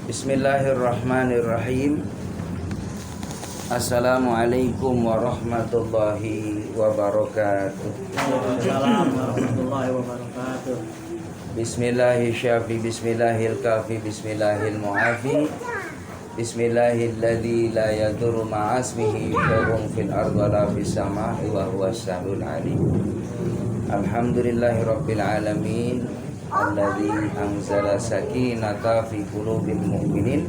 Bismillahirrahmanirrahim. Assalamualaikum warahmatullahi wabarakatuh. Waalaikumsalam warahmatullahi wabarakatuh. Bismillahil syafi, bismillahil kafi, bismillahil mu'afi, bismillahilladzi la yadurru ma'asmihi syarrun fil ardi wa la fis sama'i wa huwas samiul alim. Alhamdulillahi rabbil alamin. Alladzi anzala sakinata fi qulubil mu'minin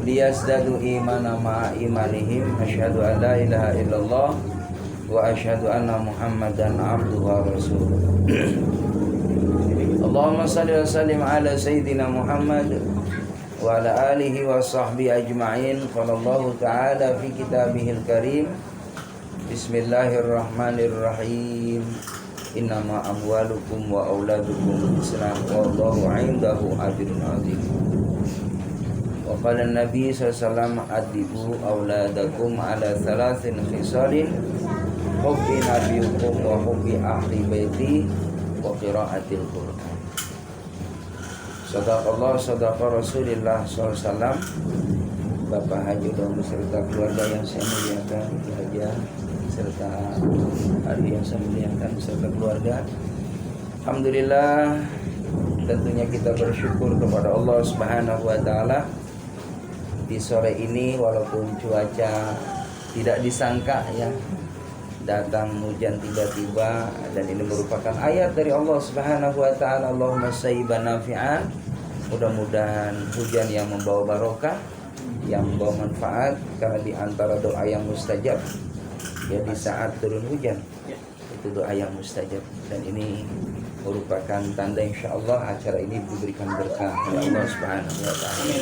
liyazdadu imana ma'a imanihim. Asyhadu an la ilaha illallah wa asyhadu anna Muhammadan abduhu wa rasuluh. Allahumma shalli wa sallim ala sayyidina Muhammad wa ala alihi wa sahbihi ajma'in. Qala Allah ta'ala fi kitabihil karim. Bismillahirrahmanirrahim. Innama amwalukum wa auladukum fitnah wallahu 'indahu ajrun 'azim. Wa qala an-nabi sallallahu alaihi wasallam adibu auladakum ala thalathin khisalin hubbi nabiyukum wa hubbi ahli baiti wa qiraatil Qur'an. Sadaqallah sadaqa Rasulullah sallallahu alaihi wasallam. Bapak Haji dan beserta keluarga yang saya muliakan, Haji serta hari yang saya muliakan beserta keluarga. Alhamdulillah, tentunya kita bersyukur kepada Allah Subhanahu wa taala di sore ini, walaupun cuaca tidak disangka ya, datang hujan tiba-tiba, dan ini merupakan ayat dari Allah Subhanahu wa taala. Allahumma sayyiban nafi'an. Mudah-mudahan hujan yang membawa barokah, yang membawa manfaat, karena di antara doa yang mustajab ya di saat turun hujan itu doa yang mustajab, dan ini merupakan tanda insyaallah acara ini diberikan berkah oleh Allah Subhanahu wa taala.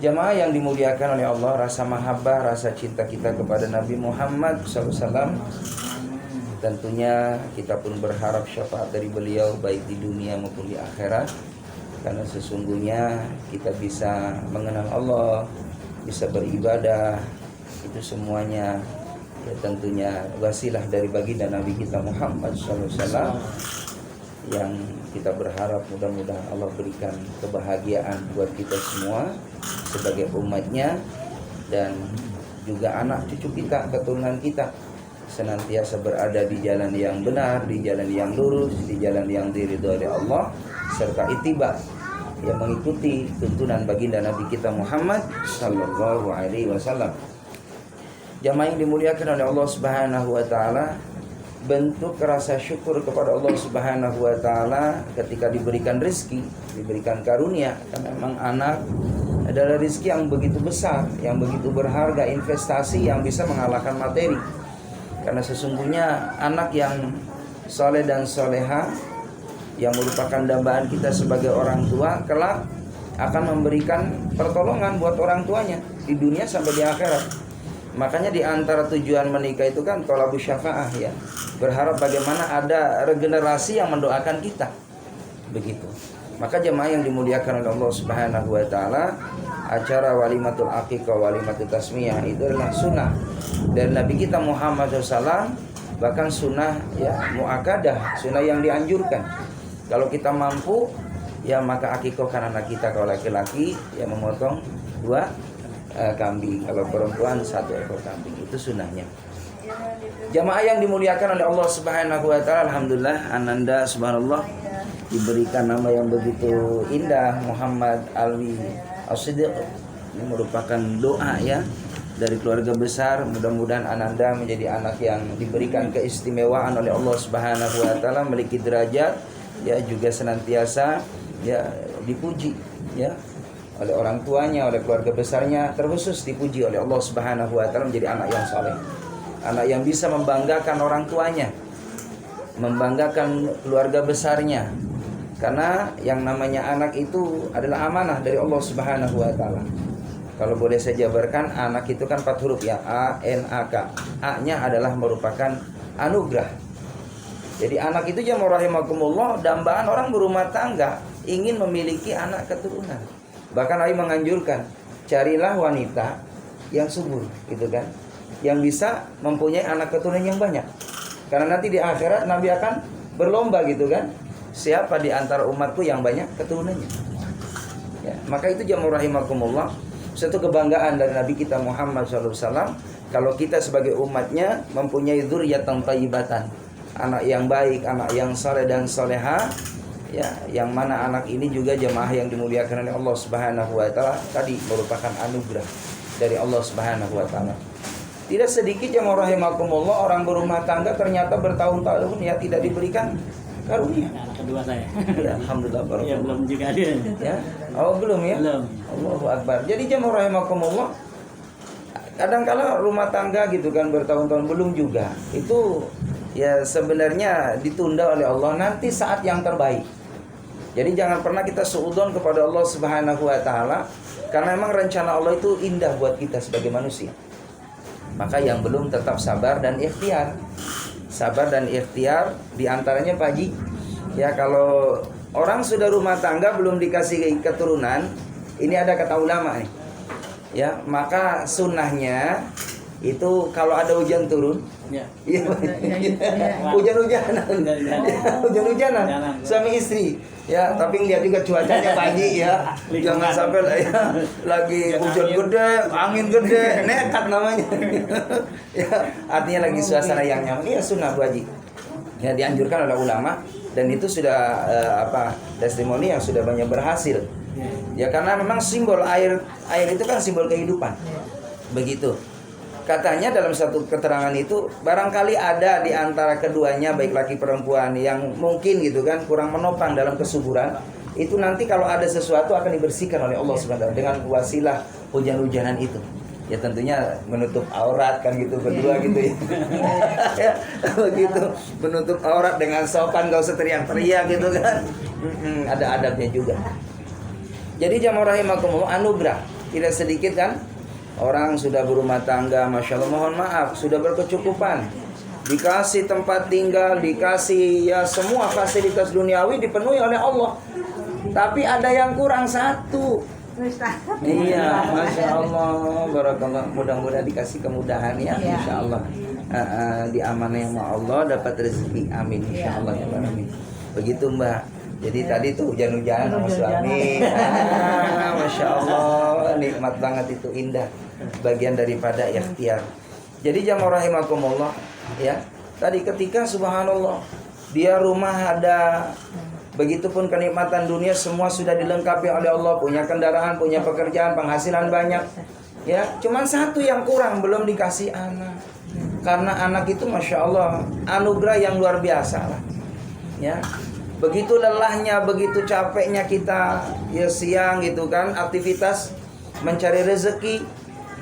Jamaah yang dimuliakan oleh Allah, rasa mahabbah, rasa cinta kita kepada Nabi Muhammad SAW, tentunya kita pun berharap syafaat dari beliau baik di dunia maupun di akhirat, karena sesungguhnya kita bisa mengenal Allah, bisa beribadah, itu semuanya ya tentunya wasilah dari baginda Nabi kita Muhammad SAW, yang kita berharap mudah-mudahan Allah berikan kebahagiaan buat kita semua sebagai umatnya, dan juga anak cucu kita, keturunan kita senantiasa berada di jalan yang benar, di jalan yang lurus, di jalan yang diridhoi oleh Allah, serta ittiba yang mengikuti tuntunan baginda Nabi kita Muhammad sallallahu alaihi wasallam. Jamaah yang dimuliakan oleh Allah Subhanahu wa taala, bentuk rasa syukur kepada Allah Subhanahu wa taala ketika diberikan rezeki, diberikan karunia, karena memang anak adalah rezeki yang begitu besar, yang begitu berharga, investasi yang bisa mengalahkan materi. Karena sesungguhnya anak yang soleh dan soleha, yang merupakan dambaan kita sebagai orang tua, kelak akan memberikan pertolongan buat orang tuanya di dunia sampai di akhirat. Makanya di antara tujuan menikah itu kan thalabus syafa'ah ya, berharap bagaimana ada regenerasi yang mendoakan kita. Begitu. Maka jemaah yang dimuliakan oleh Allah Subhanahu wa taala, acara walimatul aqiqah, walimatul tasmiyah itu adalah sunnah dan Nabi kita Muhammad SAW, bahkan sunnah ya muakkadah, sunnah yang dianjurkan. Kalau kita mampu ya maka akikahkan anak kita, kalau laki-laki ya memotong 2 kambing, kalau perempuan 1 ekor kambing, itu sunnahnya. Jamaah yang dimuliakan oleh Allah Subhanahu wa taala, alhamdulillah ananda subhanallah diberikan nama yang begitu indah, Muhammad Alwi As-Siddiq. Ini merupakan doa ya dari keluarga besar. Mudah-mudahan ananda menjadi anak yang diberikan keistimewaan oleh Allah Subhanahu wa taala, memiliki derajat ya, juga senantiasa ya dipuji ya oleh orang tuanya, oleh keluarga besarnya, terkhusus dipuji oleh Allah Subhanahu wa taala menjadi anak yang saleh, anak yang bisa membanggakan orang tuanya, membanggakan keluarga besarnya. Karena yang namanya anak itu adalah amanah dari Allah Subhanahu wa taala. Kalau boleh saya jabarkan, anak itu kan 4 huruf ya, A N A K. A-nya adalah merupakan anugerah. Jadi anak itu jamaah rahimakumullah, dambaan orang berumah tangga ingin memiliki anak keturunan. Bahkan Nabi menganjurkan, carilah wanita yang subur, gitu kan, yang bisa mempunyai anak keturunan yang banyak. Karena nanti di akhirat Nabi akan berlomba, gitu kan, siapa di antara umatku yang banyak keturunannya. Ya, maka itu jamaah rahimakumullah, satu kebanggaan dari Nabi kita Muhammad SAW kalau kita sebagai umatnya mempunyai dzurriyyatan thayyibatan, anak yang baik, anak yang saleh dan soleha. Ya, yang mana anak ini juga jemaah yang dimuliakan oleh Allah Subhanahu wa taala, tadi merupakan anugerah dari Allah Subhanahu wa taala. Tidak sedikit jemaah rahimakumullah orang berumah tangga ternyata bertahun-tahun ya tidak diberikan karunia. Anak kedua saya. Ya, alhamdulillah Ya, barakallah. belum juga dia. Ya. Oh, belum ya? Belum. Allahu akbar. Jadi jemaah rahimakumullah, kadang-kala rumah tangga gitu kan bertahun-tahun belum juga. Itu ya sebenarnya ditunda oleh Allah nanti saat yang terbaik. Jadi jangan pernah kita suudzon kepada Allah Subhanahu wa taala, karena memang rencana Allah itu indah buat kita sebagai manusia. Maka yang belum tetap sabar dan ikhtiar. Sabar dan ikhtiar diantaranya Pak Haji. Ya, kalau orang sudah rumah tangga belum dikasih keturunan, ini ada kata ulama nih. Ya, maka sunnahnya itu kalau ada hujan turun, Ya. iya, hujan-hujanan, hujan-hujanan, Jangan. suami istri, ya. Tapi lihat juga cuacanya pagi ya, jangan sampai ya, lagi hujan gede, angin gede, nekat namanya. Ya, artinya lagi suasana yang nyaman. Iya sunnah Bu Haji. Ya, dianjurkan oleh ulama dan itu sudah testimoni yang sudah banyak berhasil. Ya, karena memang simbol air itu kan simbol kehidupan. Begitu. Katanya dalam satu keterangan itu barangkali ada di antara keduanya baik laki perempuan yang mungkin gitu kan kurang menopang dalam kesuburan, itu nanti kalau ada sesuatu akan dibersihkan oleh Allah Subhanahu wa taala dengan wasilah hujan-hujanan itu. Ya tentunya menutup aurat kan gitu berdua gitu ya. Ya, begitu menutup aurat dengan sopan, gak usah teriak-teriak gitu kan. Ada adabnya juga. Jadi jamaah rahimakumullah, anugerah tidak sedikit kan. Orang sudah berumah tangga, Masya Allah, mohon maaf, sudah berkecukupan, dikasih tempat tinggal, dikasih ya semua fasilitas duniawi dipenuhi oleh Allah. Tapi ada yang kurang satu. Iya, Masya Allah, barakallah. Mudah-mudahan dikasih kemudahan ya, Insya Allah. Diamanai sama Allah, dapat rezeki, amin, Insya Allah ya amin. Begitu Mbak. Jadi tadi tuh hujan-hujanan sama suami, Masya Allah, nikmat banget itu, indah. Bagian daripada ikhtiar. Jadi jamaah rahimakumullah, ya. Tadi ketika subhanallah, dia rumah ada, begitupun kenikmatan dunia semua sudah dilengkapi oleh Allah, punya kendaraan, punya pekerjaan, penghasilan banyak. Ya, cuman satu yang kurang, belum dikasih anak. Karena anak itu Masya Allah anugerah yang luar biasa lah. Ya. Begitu lelahnya, begitu capeknya kita ya siang gitu kan, aktivitas mencari rezeki,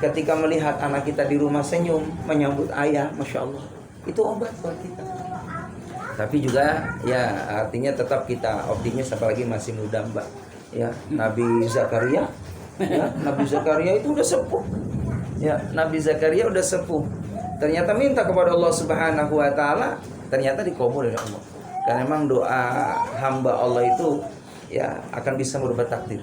ketika melihat anak kita di rumah senyum menyambut ayah, Masya Allah, itu obat buat kita. Tapi juga ya artinya tetap kita optimis, apalagi masih muda Mbak. Ya, Nabi Zakaria, ya, Nabi Zakaria itu udah sepuh. Ya, Nabi Zakaria udah sepuh. Ternyata minta kepada Allah Subhanahu wa taala, ternyata dikabul oleh Allah. Dan memang doa hamba Allah itu ya akan bisa merubah takdir,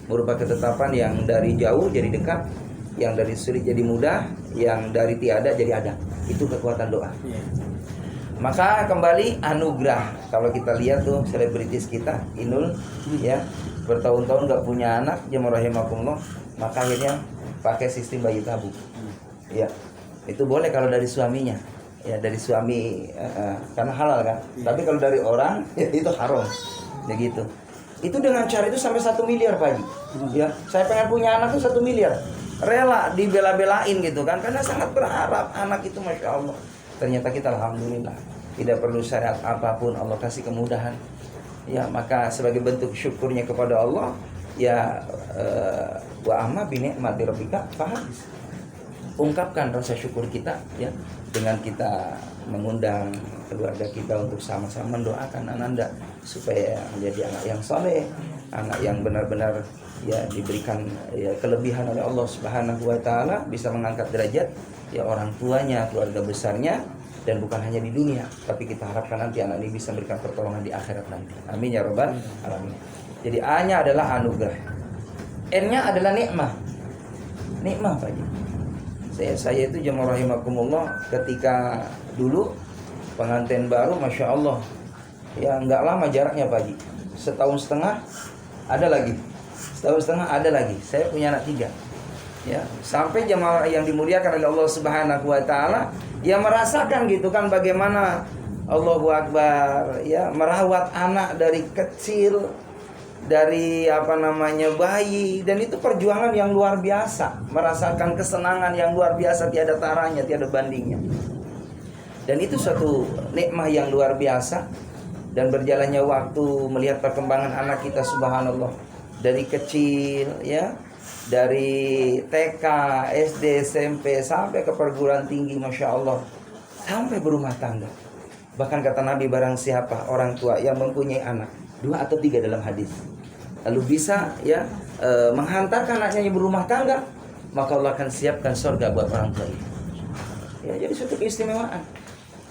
merubah ketetapan yang dari jauh jadi dekat, yang dari sulit jadi mudah, yang dari tiada jadi ada. Itu kekuatan doa. Maka kembali anugerah. Kalau kita lihat tuh selebritis kita, Inul, ya bertahun-tahun nggak punya anak, jemaah rahimakumullah, maka akhirnya pakai sistem bayi tabung. Ya, itu boleh kalau dari suaminya. Ya dari suami karena halal kan. Tapi kalau dari orang ya itu haram. Ya gitu. Itu dengan cara itu sampai 1 miliar Pak Haji. Ya, saya pengen punya anak tuh 1 miliar. Rela dibela-belain gitu kan, karena sangat berharap anak itu Masya Allah. Ternyata kita alhamdulillah tidak perlu syarat apapun, Allah kasih kemudahan. Ya, maka sebagai bentuk syukurnya kepada Allah, ya wa amma bi ni'mati rabbika fahaddits. Ungkapkan rasa syukur kita ya dengan kita mengundang keluarga kita untuk sama-sama mendoakan ananda supaya menjadi anak yang saleh, anak yang benar-benar ya diberikan ya kelebihan oleh Allah Subhanahu wa taala, bisa mengangkat derajat ya orang tuanya, keluarga besarnya, dan bukan hanya di dunia, tapi kita harapkan nanti anak ini bisa memberikan pertolongan di akhirat nanti. Amin ya rabbal alamin. Jadi A-nya adalah anugerah. N-nya adalah nikmah. Nikmah Pak Haji. Saya itu jemaah rahimakumullah, ketika dulu pengantin baru, Masya Allah, ya nggak lama jaraknya Pak Haji, 1,5 tahun ada lagi setahun setengah ada lagi. Saya punya anak 3. Ya, sampai jemaah yang dimuliakan oleh Allah Subhanahu wa taala yang merasakan gitu kan bagaimana Allahu Akbar ya merawat anak dari kecil, dari bayi, dan itu perjuangan yang luar biasa, merasakan kesenangan yang luar biasa, tiada taranya, tiada bandingnya. Dan itu suatu nikmah yang luar biasa. Dan berjalannya waktu melihat perkembangan anak kita, subhanallah, dari kecil ya, dari TK, SD, SMP sampai ke perguruan tinggi, masya Allah, sampai berumah tangga. Bahkan kata Nabi, barang siapa orang tua yang mempunyai anak 2 atau 3 dalam hadis, lalu bisa ya menghantarkan anaknya yang berumah tangga, maka Allah akan siapkan surga buat orang tua itu. Ya, jadi suatu keistimewaan.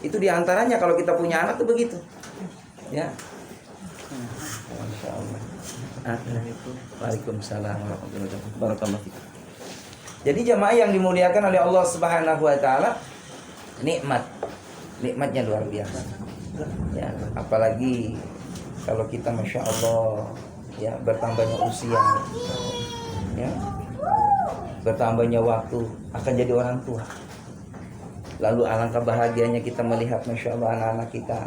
Itu diantaranya kalau kita punya anak tuh begitu. Ya. Masya Allah. Waalaikumsalam warahmatullahi wabarakatuh. Jadi jamaah yang dimuliakan oleh Allah Subhanahu wa taala, nikmatnya luar biasa. Ya, apalagi kalau kita masya Allah ya bertambahnya usia, ya, bertambahnya waktu, akan jadi orang tua. Lalu alangkah bahagianya kita melihat masya Allah anak-anak kita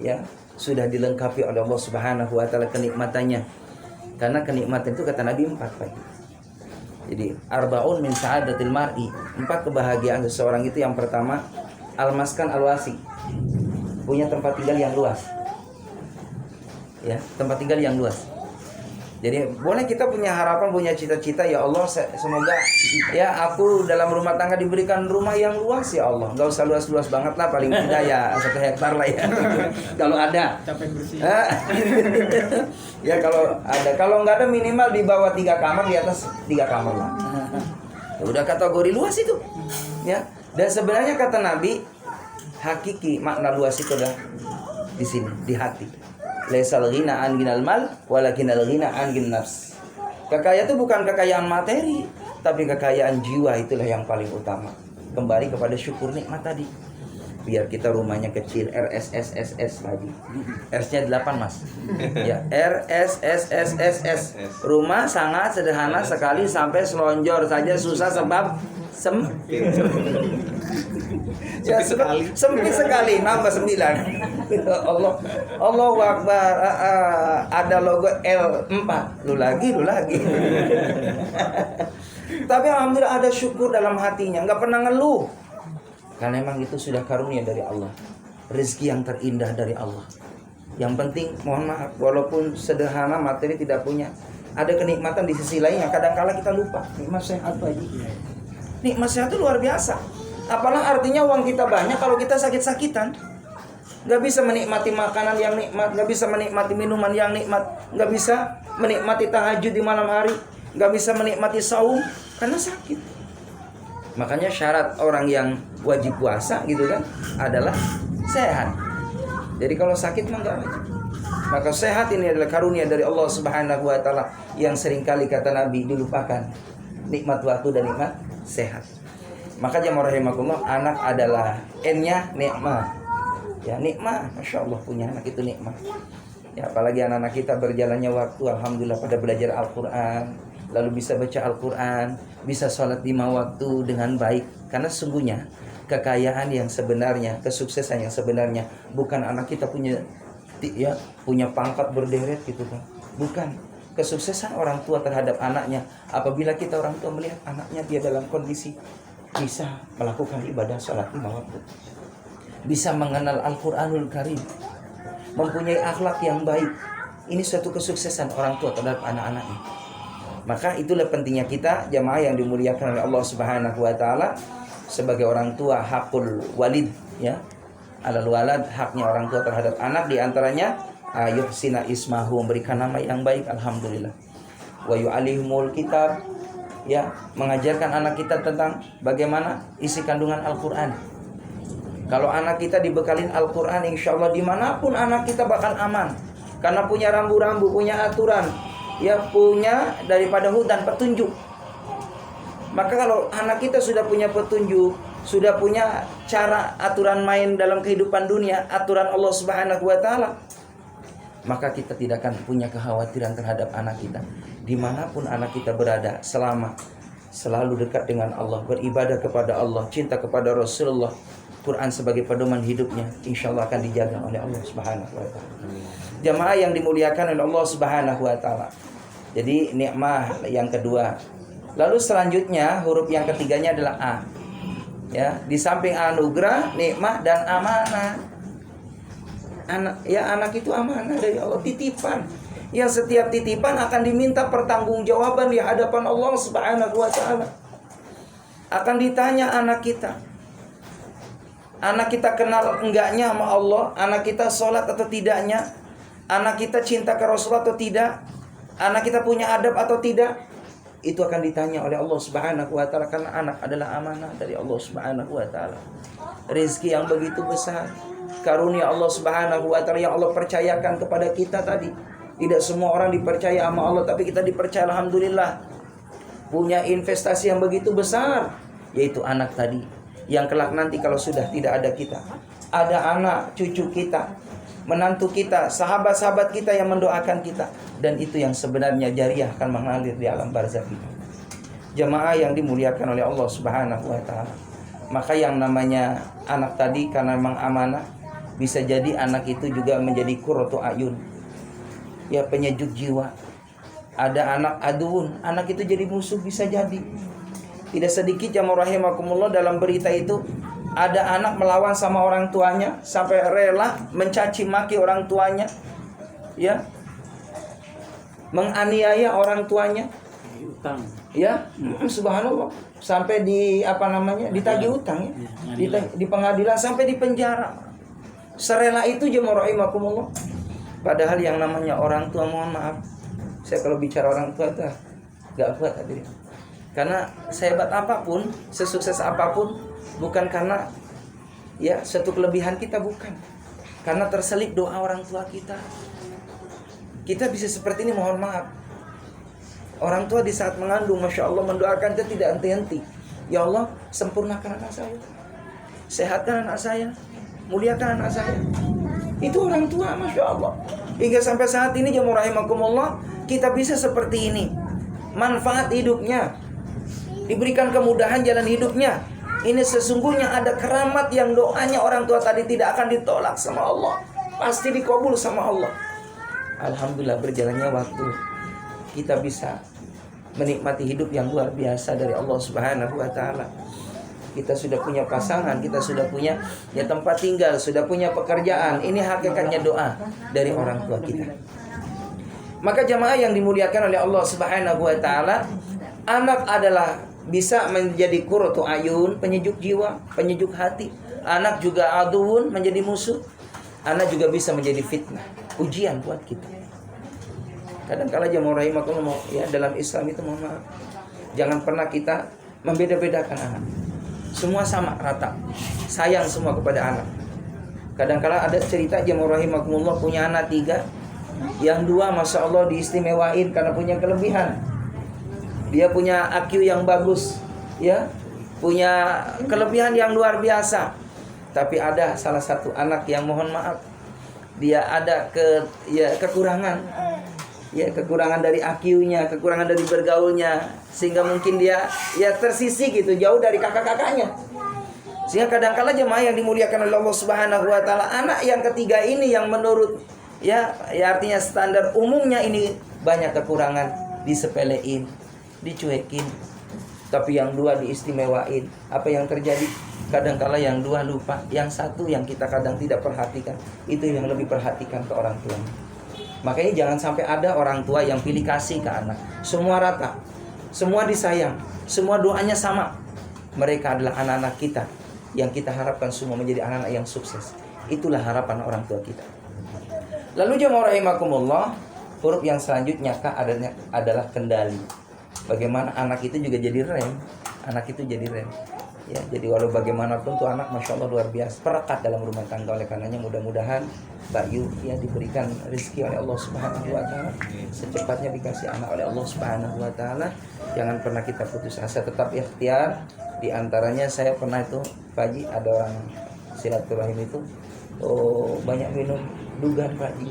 ya sudah dilengkapi oleh Allah Subhanahu wa taala kenikmatannya. Karena kenikmatan itu kata Nabi 4 pagi. Jadi arbaun min sa'adatil mar'i, 4 kebahagiaan seseorang itu. Yang pertama, al-maskan al-wasi, punya tempat tinggal yang luas. Ya, tempat tinggal yang luas. Jadi boleh kita punya harapan, punya cita-cita, ya Allah semoga ya aku dalam rumah tangga diberikan rumah yang luas ya Allah. Enggak usah luas-luas banget lah, paling tidak ya 1 hektar lah ya. Kalau ada. Capek bersih. Ya kalau ada, kalau nggak ada minimal di bawah 3 kamar, di atas 3 kamar lah. Ya, udah kategori luas itu. Ya. Dan sebenarnya kata Nabi, hakiki makna luas itu adalah di sini, di hati. Laisal ghina an ginal mal walakinal ghina an gin nafs. Kekayaan itu bukan kekayaan materi, tapi kekayaan jiwa, itulah yang paling utama. Kembali kepada syukur nikmat tadi. Biar kita rumahnya kecil, RSSSS lagi. R-nya 8 Mas. Ya, RSSSS. Rumah sangat sederhana sekali, sampai selonjor saja susah sebab ya, sempit sekali, nambah 9. Allahu Akbar. Ada logo L4. Lu lagi. Tapi alhamdulillah ada syukur dalam hatinya, nggak pernah ngeluh. Karena memang itu sudah karunia dari Allah, rezeki yang terindah dari Allah. Yang penting, mohon maaf, walaupun sederhana materi tidak punya, ada kenikmatan di sisi lainnya. Kadang-kala kita lupa nikmat sehat aja. Nikmat sehat itu luar biasa. Apalah artinya uang kita banyak kalau kita sakit-sakitan, nggak bisa menikmati makanan yang nikmat, nggak bisa menikmati minuman yang nikmat, nggak bisa menikmati tahajud di malam hari, nggak bisa menikmati saum karena sakit. Makanya syarat orang yang wajib puasa gitu kan adalah sehat. Jadi kalau sakit mah enggak wajib. Maka sehat ini adalah karunia dari Allah Subhanahu wa taala yang seringkali kata Nabi dilupakan. Nikmat waktu dan nikmat sehat. Maka jamaah rahimakumullah, anak adalah N-nya nikmat. Ya, nikmat. Masya Allah punya anak itu nikmat. Ya, apalagi anak-anak kita berjalannya waktu, alhamdulillah pada belajar Al-Quran, lalu bisa baca Al-Quran, bisa sholat 5 waktu dengan baik. Karena sesungguhnya kekayaan yang sebenarnya, kesuksesan yang sebenarnya bukan anak kita punya pangkat berderet gitu kan. Bukan. Kesuksesan orang tua terhadap anaknya apabila kita orang tua melihat anaknya dia dalam kondisi bisa melakukan ibadah sholat 5 waktu, bisa mengenal Al-Quranul Karim, mempunyai akhlak yang baik. Ini suatu kesuksesan orang tua terhadap anak-anaknya. Maka itulah pentingnya kita jamaah yang dimuliakan oleh Allah Subhanahu wa taala sebagai orang tua, hakul walid ya. Alal walad, haknya orang tua terhadap anak, di antaranya yuhsina ismahu, memberikan nama yang baik, alhamdulillah. Wa yu'allimul kitab ya, mengajarkan anak kita tentang bagaimana isi kandungan Al-Qur'an. Kalau anak kita dibekalin Al-Qur'an, insyaallah dimanapun anak kita bakal aman. Karena punya rambu-rambu, punya aturan, ya punya daripada hutan petunjuk. Maka kalau anak kita sudah punya petunjuk, sudah punya cara aturan main dalam kehidupan dunia, aturan Allah Subhanahu wa taala, maka kita tidak akan punya kekhawatiran terhadap anak kita. dimanapun anak kita berada, selama selalu dekat dengan Allah, beribadah kepada Allah, cinta kepada Rasulullah, Quran sebagai pedoman hidupnya, insya Allah akan dijaga oleh Allah Subhanahu wa Ta'ala. Jamaah yang dimuliakan oleh Allah Subhanahu wa Ta'ala. Jadi nikmah yang kedua. Lalu selanjutnya huruf yang ketiganya adalah A. Ya, di samping anugerah, nikmah dan amanah. Anak itu amanah dari Allah, titipan. Yang setiap titipan akan diminta pertanggungjawaban di hadapan Allah Subhanahu wa Ta'ala. Akan ditanya anak kita. Anak kita kenal enggaknya sama Allah, anak kita sholat atau tidaknya, anak kita cinta ke Rasulullah atau tidak, anak kita punya adab atau tidak. Itu akan ditanya oleh Allah Subhanahu wa Ta'ala, karena anak adalah amanah dari Allah Subhanahu wa Ta'ala. Rezeki yang begitu besar, karunia Allah Subhanahu wa Ta'ala yang Allah percayakan kepada kita tadi. Tidak semua orang dipercaya sama Allah, tapi kita dipercaya, alhamdulillah. Punya investasi yang begitu besar, yaitu anak tadi, yang kelak nanti kalau sudah tidak ada kita, ada anak cucu kita, menantu kita, sahabat-sahabat kita yang mendoakan kita. Dan itu yang sebenarnya jariah akan mengalir di alam barzakh kita. Jamaah yang dimuliakan oleh Allah Subhanahu wa Ta'ala. Maka yang namanya anak tadi, karena memang amanah, bisa jadi anak itu juga menjadi qurratu ayun, ya, penyejuk jiwa. Ada anak aduun, anak itu jadi musuh, bisa jadi. Tidak sedikit jamaah rahimakumullah dalam berita itu, ada anak melawan sama orang tuanya sampai rela mencaci maki orang tuanya, ya, menganiaya orang tuanya, Utang. ya, subhanallah, sampai ditagih utang, ya, di pengadilan, sampai di penjara. Serela itu jemaah rahimakumullah. Padahal yang namanya orang tua, mohon maaf, saya kalau bicara orang tua itu gak kuat hadirin. Karena sehebat apapun, sesukses apapun, bukan karena ya satu kelebihan kita, bukan. Karena terselip doa orang tua kita. Kita bisa seperti ini, mohon maaf. Orang tua di saat mengandung, Masya Allah, mendoakan kita tidak henti-henti. Ya Allah, sempurnakan anak saya, sehatkan anak saya, muliakan anak saya. Itu orang tua, Masya Allah. Hingga sampai saat ini jemaah rahimakumullah, kita bisa seperti ini. Manfaat hidupnya, diberikan kemudahan jalan hidupnya. Ini sesungguhnya ada keramat yang doanya orang tua tadi tidak akan ditolak sama Allah, pasti dikabul sama Allah. Alhamdulillah, berjalannya waktu, kita bisa menikmati hidup yang luar biasa dari Allah Subhanahu wa Ta'ala. Kita sudah punya pasangan, kita sudah punya ya tempat tinggal, sudah punya pekerjaan. Ini hakikatnya doa dari orang tua kita. Maka jamaah yang dimuliakan oleh Allah Subhanahu wa Ta'ala, anak adalah bisa menjadi qurratu ayun, penyejuk jiwa, penyejuk hati. Anak juga aduun, menjadi musuh. Anak juga bisa menjadi fitnah, ujian buat kita. Kadang-kala jamaah rahimakumullah, ya, dalam Islam itu, mohon maaf, jangan pernah kita membeda-bedakan anak. Semua sama, rata, sayang semua kepada anak. Kadang-kala ada cerita jamaah rahimakumullah punya anak 3, yang 2 Masya Allah diistimewain karena punya kelebihan. Dia punya IQ yang bagus, ya, punya kelebihan yang luar biasa. Tapi ada salah satu anak yang mohon maaf, dia ada kekurangan. Ya, kekurangan dari IQ-nya, kekurangan dari bergaulnya, sehingga mungkin dia ya tersisih gitu, jauh dari kakak-kakaknya. Sehingga kadang-kala jemaah yang dimuliakan oleh Allah Subhanahu wa Ta'ala, anak yang ketiga ini yang menurut ya artinya standar umumnya ini banyak kekurangan, disepelein, dicuekin. Tapi yang 2 diistimewain. Apa yang terjadi? Kadang-kala yang 2 lupa, yang 1 yang kita kadang tidak perhatikan, itu yang lebih perhatikan ke orang tua. Makanya jangan sampai ada orang tua yang pilih kasih ke anak. Semua rata, semua disayang, semua doanya sama. Mereka adalah anak-anak kita yang kita harapkan semua menjadi anak-anak yang sukses. Itulah harapan orang tua kita. Lalu jemaah rahimakumullah, huruf yang selanjutnya K adalah kendali. Bagaimana anak itu juga jadi rem. Anak itu jadi rem. Ya, jadi walau bagaimanapun tuh anak Masya Allah luar biasa, perekat dalam rumah tangga. Oleh karenanya mudah-mudahan Mbak Yu ya diberikan rezeki oleh Allah Subhanahu wa Ta'ala, secepatnya dikasih anak oleh Allah Subhanahu wa Ta'ala. Jangan pernah kita putus asa, tetap ikhtiar. Di antaranya saya pernah itu Pak Haji, ada orang silaturahim itu banyak minum dugan Pak Haji.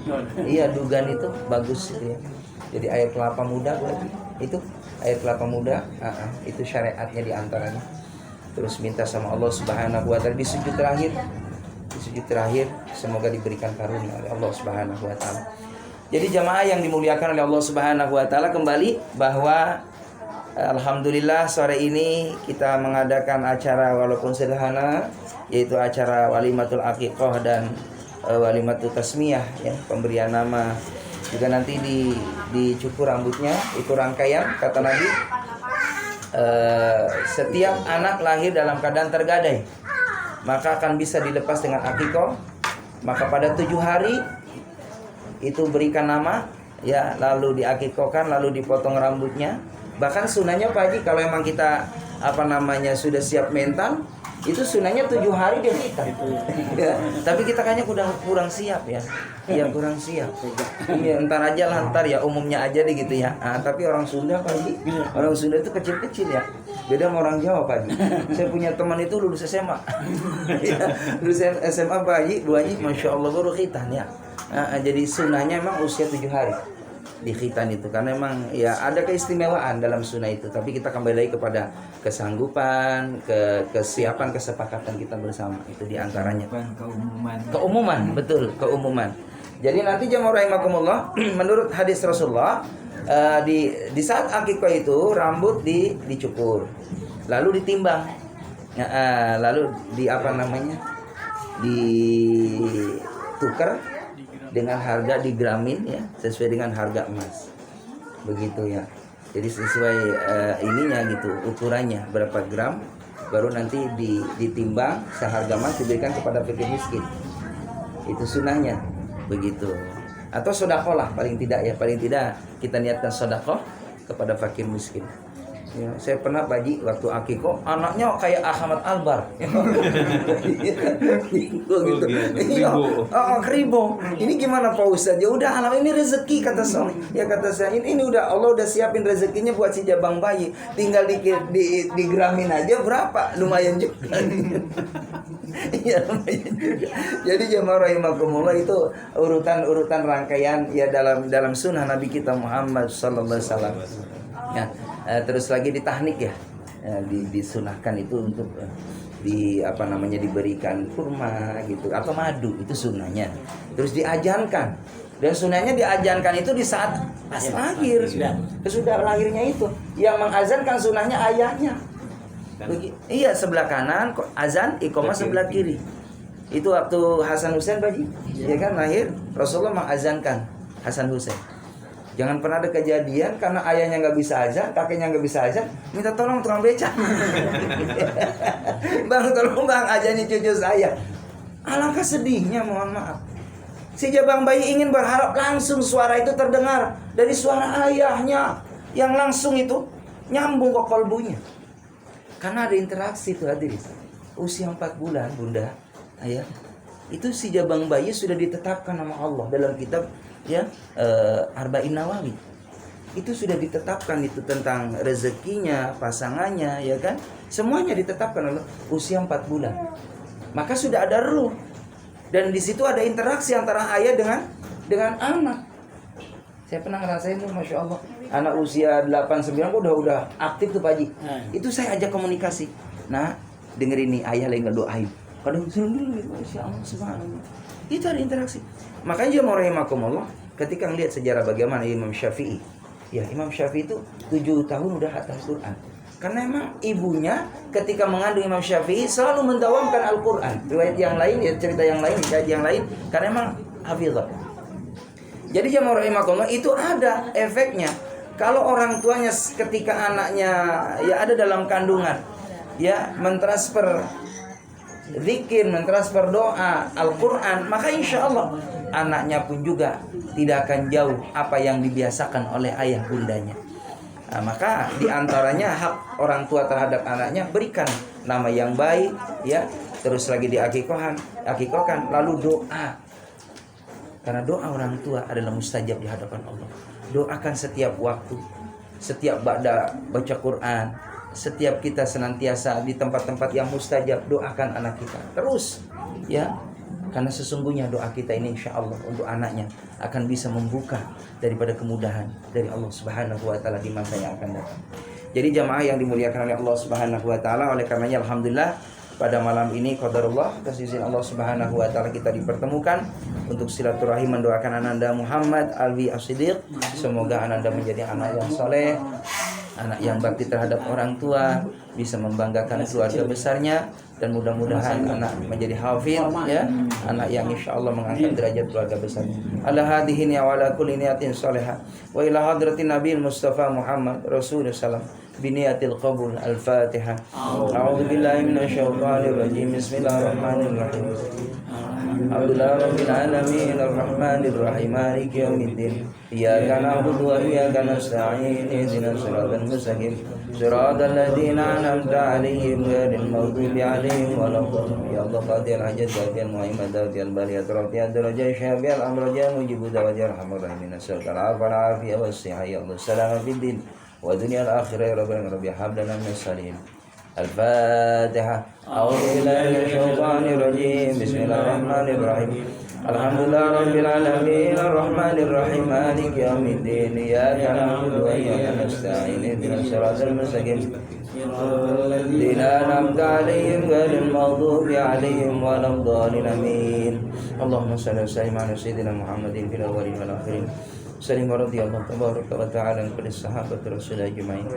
Iya, dugan itu bagus gitu ya. Jadi air kelapa muda berarti itu air kelapa muda, itu syariatnya diantaranya. Terus minta sama Allah Subhanahu wa taala di sujud terakhir semoga diberikan karunia oleh Allah Subhanahu wa taala. Jadi jamaah yang dimuliakan oleh Allah Subhanahu wa taala, kembali bahwa alhamdulillah sore ini kita mengadakan acara walaupun sederhana, yaitu acara walimatul aqiqah dan walimatul tasmiyah, ya, pemberian nama. Juga nanti dicukur rambutnya, itu rangkaian kata Nabi. Setiap anak lahir dalam keadaan tergadai maka akan bisa dilepas dengan aqiqah. Maka pada 7 hari itu berikan nama, ya, lalu diaqiqahkan, lalu dipotong rambutnya. Bahkan sunahnya Pak Haji, kalau emang kita sudah siap mental, itu sunahnya 7 hari dia hitam. Ya, tapi kita kayaknya kurang siap ya. Iya, kurang siap. Ya, ntar aja lah, ntar ya umumnya aja deh gitu ya. Tapi orang Sunda Pak Haji, orang Sunda itu kecil-kecil ya. Beda sama orang Jawa Pak Haji. Saya punya teman itu lulus SMA. Ya, lulus SMA Pak Haji, Bu Haji, Masya Allah baru khitan ya. Jadi sunahnya emang usia 7 hari di khitan itu, karena emang ya ada keistimewaan dalam sunnah itu. Tapi kita kembali lagi kepada kesanggupan, kesiapan, kesepakatan kita bersama, itu diantaranya. Keumuman, betul, keumuman. Jadi nanti jamaah rahimakumullah, menurut hadis Rasulullah, di saat akikah itu rambut dicukur, lalu ditimbang, lalu ditukar dengan harga digramin, ya, sesuai dengan harga emas, begitu ya. Jadi sesuai ininya gitu, ukurannya berapa gram, baru nanti ditimbang seharga emas diberikan kepada fakir miskin. Itu sunahnya begitu. Atau sedekah lah, paling tidak kita niatkan sedekah kepada fakir miskin. Ya, saya pernah Pak Haji waktu akikoh, anaknya kayak Ahmad Albar. Gitu. Iya, kribo. Ini gimana Pak Ustadz? Ya udah, alam ini rezeki kata saya. Ya kata saya, ini udah Allah udah siapin rezekinya buat si jabang bayi. Tinggal digramin aja berapa? Lumayan juga. Iya, lumayan juga. Jadi jamaah rahimakumullah, itu urutan rangkaian ya dalam sunnah Nabi kita Muhammad sallallahu alaihi wasallam. Ya, terus lagi ditahnik ya, disunahkan itu untuk diberikan kurma gitu atau madu, itu sunahnya. Terus diajankan, dan sunahnya diajankan itu di saat pas lahir, sudah lahirnya itu. Yang mengazankan sunahnya ayahnya. Iya, sebelah kanan azan, iqamah sebelah kiri. Itu waktu Hasan Husain Pak Haji, ya kan, lahir, Rasulullah mengazankan Hasan Husain. Jangan pernah ada kejadian karena ayahnya nggak bisa azan, kakeknya nggak bisa azan, minta tolong tukang beca. Bang, tolong bang, ajanin cucu saya. Alangkah sedihnya, mohon maaf. Si jabang bayi ingin berharap langsung suara itu terdengar dari suara ayahnya, yang langsung itu nyambung ke kolbunya. Karena ada interaksi tuh hadirin. Usia 4 bulan bunda, ayah, itu si jabang bayi sudah ditetapkan sama Allah dalam kitab, ya, Arba'in Nawawi. Itu sudah ditetapkan itu tentang rezekinya, pasangannya, ya kan? Semuanya ditetapkan oleh usia 4 bulan. Maka sudah ada ruh. Dan di situ ada interaksi antara ayah dengan anak. Saya pernah ngerasain tuh, Masya Allah. Anak usia 8-9 udah aktif tuh Pak Haji. Itu saya ajak komunikasi. Nah, dengerin nih, ayah lagi ngedoain. Kadang Masya Allah, subhanallah. Itu ada interaksi. Makanya jemaah rahimakumullah, ketika melihat sejarah bagaimana Imam Syafi'i, ya, Imam Syafi'i itu 7 tahun udah hatam Quran. Karena emang ibunya ketika mengandung Imam Syafi'i selalu mendawamkan Al-Quran. Riwayat yang lain, ya, cerita yang lain, hikayat yang lain, karena emang hafizah. Jadi jemaah rahimakumullah, itu ada efeknya. Kalau orang tuanya ketika anaknya ya ada dalam kandungan, ya, mentransfer zikir, mentransfer doa, Al-Quran, maka insya Allah anaknya pun juga tidak akan jauh apa yang dibiasakan oleh ayah bundanya. Nah, maka diantaranya hak orang tua terhadap anaknya, berikan nama yang baik, ya, terus lagi diakikahkan, lalu doa. Karena doa orang tua adalah mustajab di hadapan Allah. Doakan setiap waktu, setiap baca Quran, setiap kita senantiasa di tempat-tempat yang mustajab, doakan anak kita terus, ya. Karena sesungguhnya doa kita ini insya Allah untuk anaknya akan bisa membuka daripada kemudahan dari Allah Subhanahu wa taala di masa yang akan datang. Jadi jamaah yang dimuliakan oleh Allah Subhanahu wa taala, oleh karenanya alhamdulillah pada malam ini qadarullah atas izin Allah Subhanahu wa taala kita dipertemukan untuk silaturahim mendoakan Ananda Muhammad Alwi As-Siddiq. Semoga Ananda menjadi anak yang soleh, anak yang bakti terhadap orang tua, bisa membanggakan keluarga besarnya, dan mudah-mudahan anak menjadi hafid, ya, anak yang insya Allah mengangkat derajat keluarga besar. Ala hadihin ya wa ala kulli niyatin salihah wa ila hadratin Nabi Mustafa Muhammad Rasulullah sallam biniyatil qabul. Al-Fatihah. A'udzu billahi minasyaitonir rajim. Bismillahirrahmanirrahim. Alhamdulillah rabbil alamin arrahmanir rahim maliki yaumiddin iyyaka na'budu wa iyyaka nasta'in ihdinas siratal mustaqim siratal ladzina an'amta 'alaihim ghairil maghdubi 'alaihim waladdallin. Ya Allah qadir hajat qadir muhammad dawiyal bariyat rabbiyad darajat syabial amrajat mujibu dawajir hamur rahimin asal afiyah wasihah ya Allah salam fid din wa dunyal akhirah ya rabbana rabbi hablana min salihin. Al-Fatihah. A'udzu billahi minasyaitonir rajim. Bismillahirrahmanirrahim. Alhamdulillah rabbil alamin arrahmanir rahim maliki yaumiddin iyyaka na'budu wa iyyaka nasta'in ihdinas siratal mustaqim siratal ladzina an'amta 'alaihim ghairil maghdubi 'alaihim waladdallin. Amin. Allahumma shalli wa sallim ala sayyidina Muhammadin fil awwalin wal akhirin. Salim radhiyallahu tabaraka wa ta'ala kepada sahabat Rasul ajmain.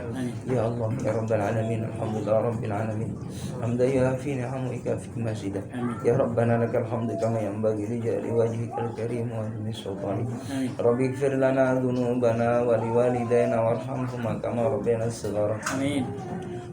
Ya Allah ya rabbal alamin alhamdulillah rabbil alamin hamdan yafi ni'amuka fi masjidah. Ya rabbana lakal hamdu kama yanbaghi li jalali wajhikal karim wa azimi sultanik. Rabbi ighfir lana dhunubana wa liwalidayna warhamhuma kama rabbayana shighara. Amin.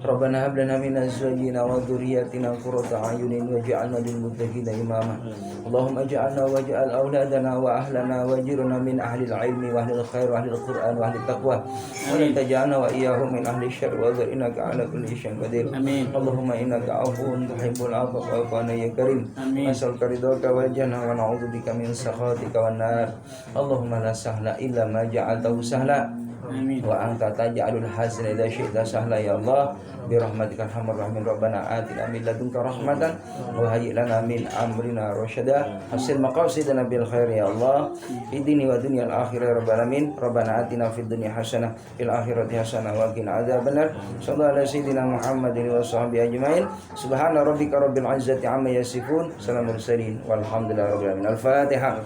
Rabbana hab lana min azwajina wa dhurriyyatina qurrata a'yunin waj'alna lil muttaqina imama. Allahumma ij'alna waj'al auladana wa ahlana wajirna min ahli al-'ilmi wa ahli al-khair wa ahli al-Qur'an wa ahli at-taqwa wa la taj'alna wa iyyahum min ahli asy-syarr wa dhar innaka 'ala kulli syai'in qadir. Amin. Allahumma innaka 'afuwwun tuhibbul 'afwa fa'fu 'anna ya karim. Nas'aluka ridhaka wal jannah wa na'udzu bika min sakhatika wan nar. Allahumma la sahla illa ma ja'altahu sahla. Amin. Wa anta taj'alul hazna idza syi'ta sahla ya Allah bi rahmatika arhamar rahimin. Rabbana atina min ladunka rahmatan wa hayyi lana min amrina rasyada. Hasil maqasidana bil khair ya Allah fid dini wa dunyal akhirah ya rabbal alamin. Rabbana atina fid dunya hasanah fil akhirati hasanah wa qina adzabannar. Sallallahu alaihi sayyidina Muhammadin wa sahbihi ajmain. Subhana rabbika rabbil izzati amma yasifun. Salamun mursalin walhamdulillahi rabbil alamin. Al-Fatihah.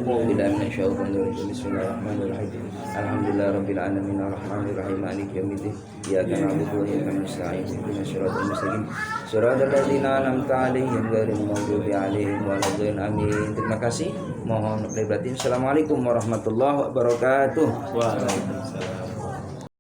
Billahi minasyaitonir rajim. Bismillahirrahmanirrahim. Alhamdulillah rabbil alamin arrahmanir rahim maliki yaumiddin iyyaka na'budu wa iyyaka nasta'in ihdinas siratal mustaqim siratal ladzina an'amta 'alaihim ghairil maghdubi 'alaihim waladdallin. Amin. Terima kasih. Mohon prihatin. Assalamualaikum warahmatullahi wabarakatuh. Waalaikumsalam.